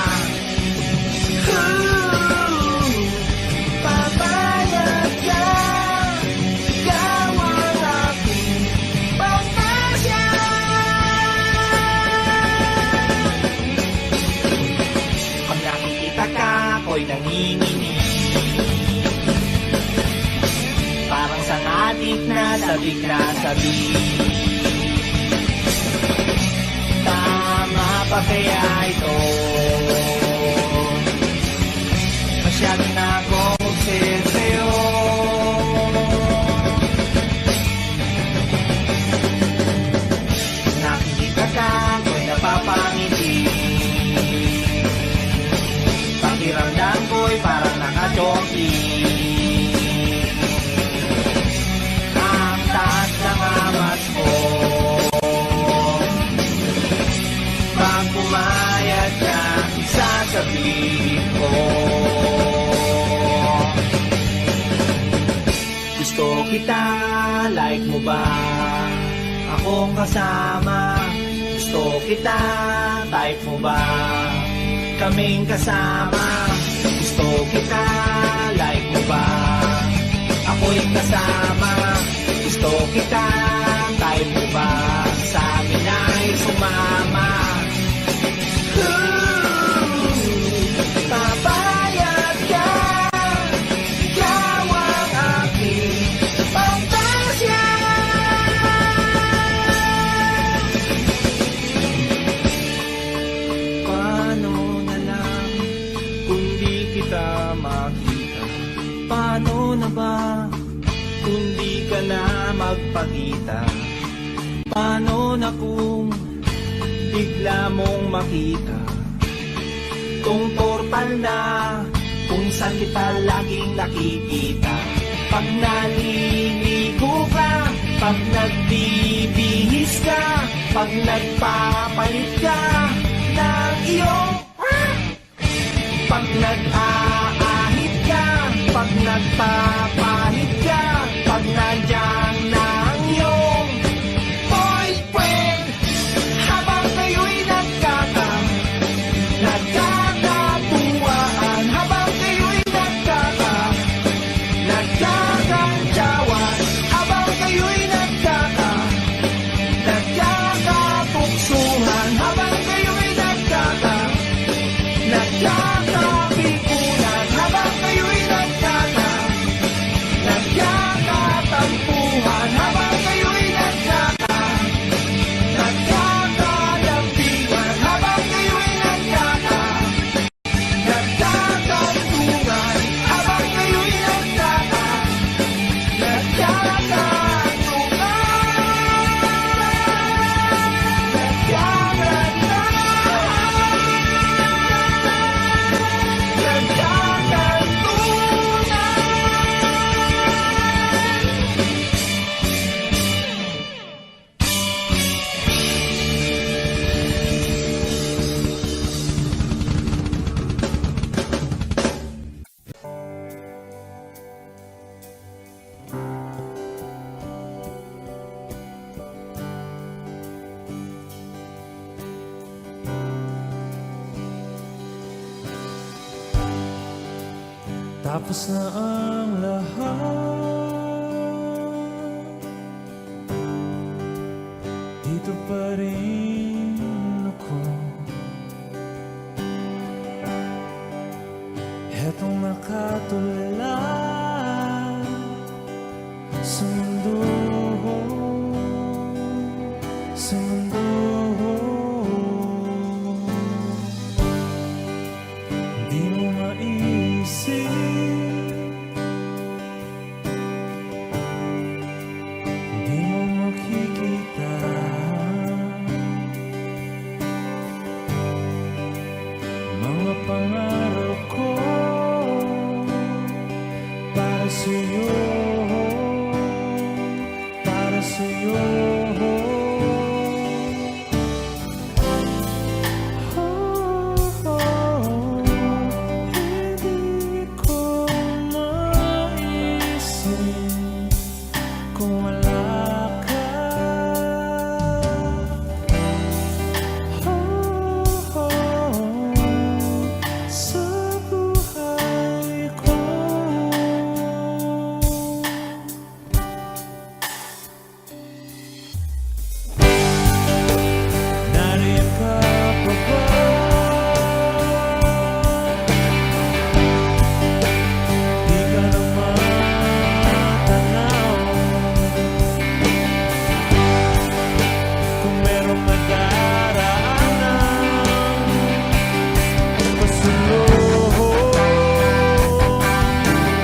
Papayag ka, ikaw ang aking pagkasya. Pag nakikita ka, ako'y nanginginig. Parang sangatik na sabik na sabik. Tama pa kaya ito? Masyado na akong obsessed sa'yo. Nakikita ka, ako'y napapangiti. Pakiramdam ko'y parang nakachonki. Ang taas ng amas ko. Pag pumayag ka, sasabihin ko. Gusto kita, like mo ba? Akong kasama. Gusto kita, type mo ba? Kaming kasama. Gusto kita, like mo ba? Ako'y kasama. Gusto kita, type mo ba? Sa amin ay sumama. Papayag ka, ikaw ang aking pagkasya. Paano na lang kung di kita makita? Paano na ba kung di ka na magpakita? Paano na kung bigla mong makita tong portal na kung saan kita laging nakikita. Pag naliligo ka, pag nagbibihis ka, pag nagpapalit ka ng iyong pag nag-aahit ka, pag nagpapahit ka, pag nandiyan na ang iyong boyfriend, habang kayo'y nagkakatuwaan, habang kayo'y nagkakantsawan, habang kayo'y nagkakapuksuhan, habang kayo'y nagkakapikunan, habang kayo'y nagkakatampuhan, habang kayo'y nagkakalampingan, habang kayo'y nagkakantungan, habang kayo'y Tapos na ang lahat, dito pa rin ako. Hetong nakatulala sa mundo, sa mundo. Di mo maisip, di mo makikita, mga pangarap ko para sa'yo, para sa'yo. Hindi ko maisip kung wala ka. Sa buhay ko. Nariyan ka pa ba? Di ka na matanaw. Kung merong nagdaraanan pasulong,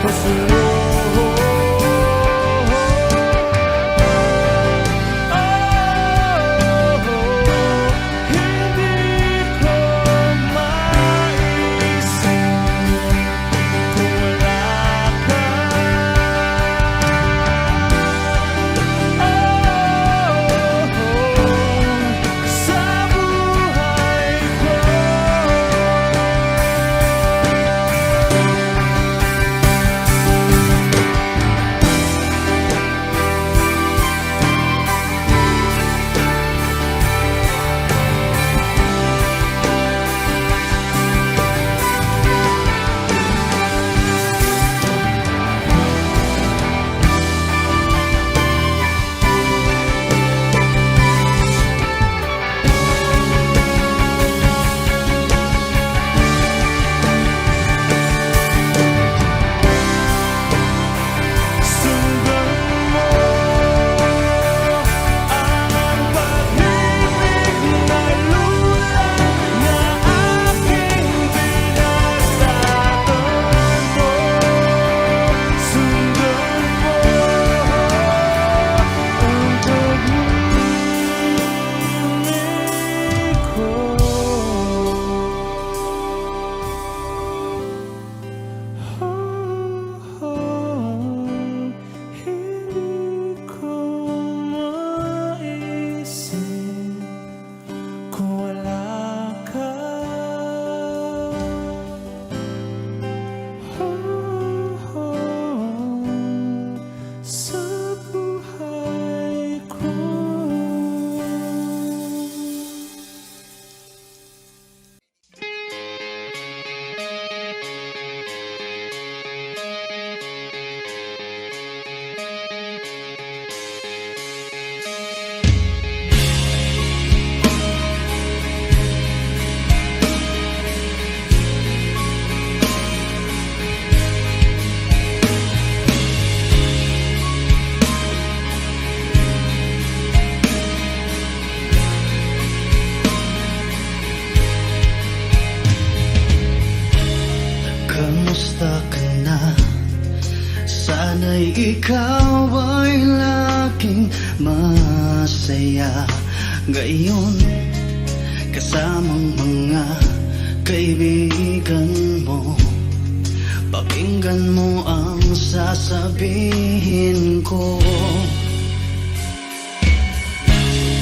pasulong. Hindi ko maisip kung wala ka. Sa ay ikaw ay laging masaya. Gayon, kasamang mga kaibigan mo, pakinggan mo ang sasabihin ko.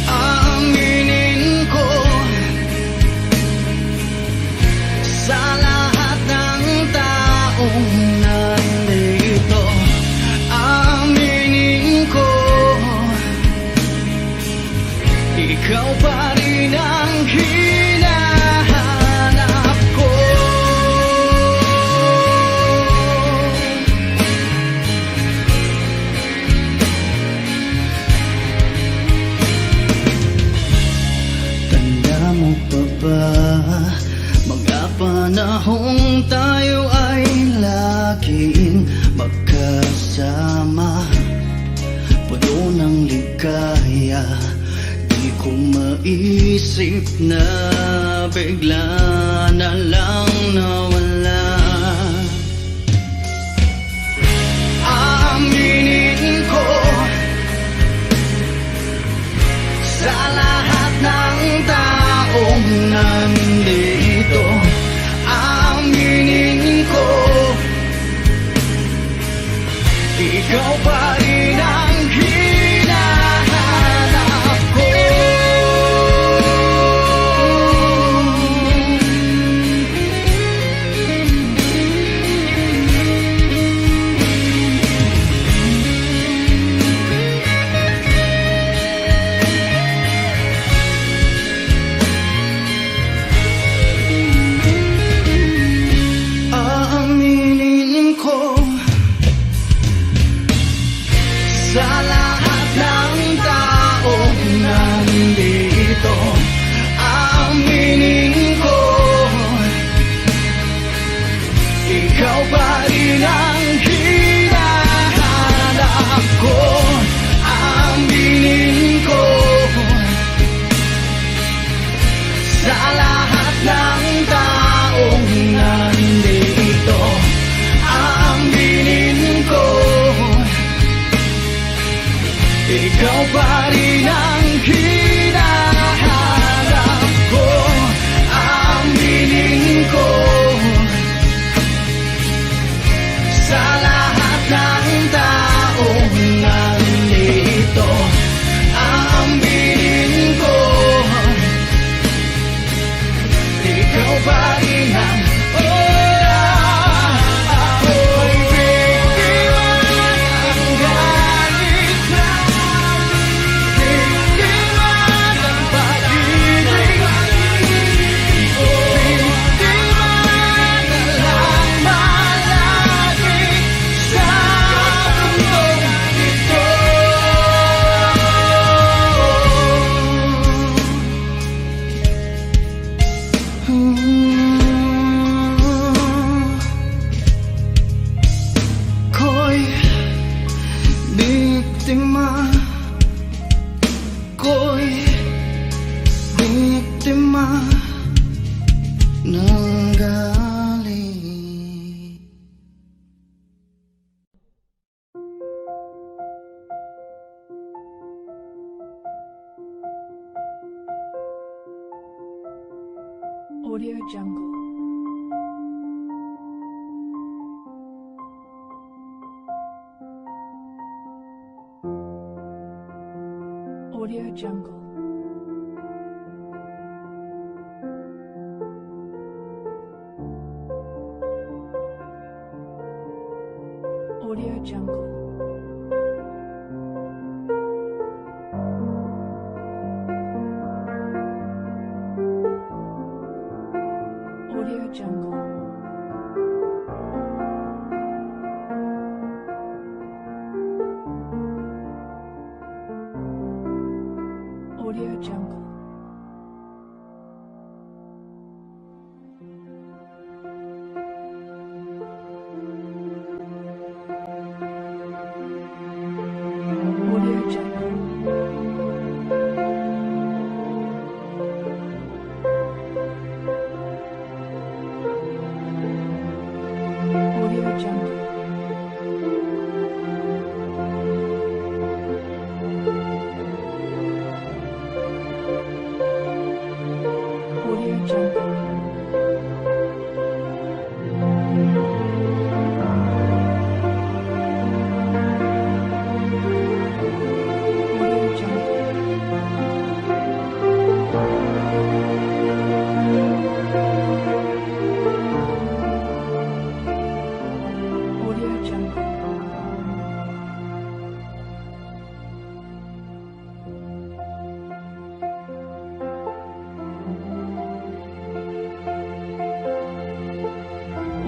Aminin ko sa lahat ng taong nandito. Aminin ko, ikaw pa rin ang hinahanap ko. Tanda mo pa ba, mga panahong tayo ay laging magkasama, puno ng ligaya. Di ko maisip na bigla na lang nawala. Aminin ko sa lahat ng taong nandito. Aminin ko, ikaw pa rin ang hinahanap ko. Aaminin ko sa lahat ng taong nandito. Aminin ko, ikaw pa rin ang hinahanap ko. Aminin ko sa lahat ng taong nandito. Aminin ko, ikaw pa rin ang hinahanap ko. Aminin ko sa lahat ng taong nandito. Aminin ko, ikaw pa rin ang ako'y biktima ng galit na, biktima ng pag-ibig, biktima na lang malagi sa mundong ito. Ko'y biktima, ko'y biktima ng galit. Audio Jungle. Audio Jungle. Audio Jungle. Audio Jungle. Audio Jungle.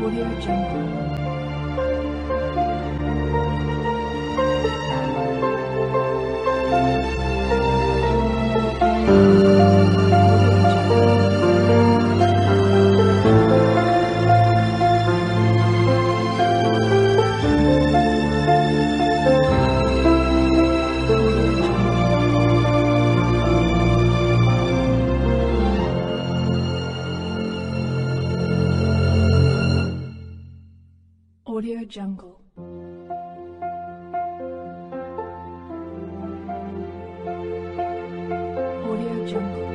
Audio Jungle. Audio Jungle. Audio Jungle.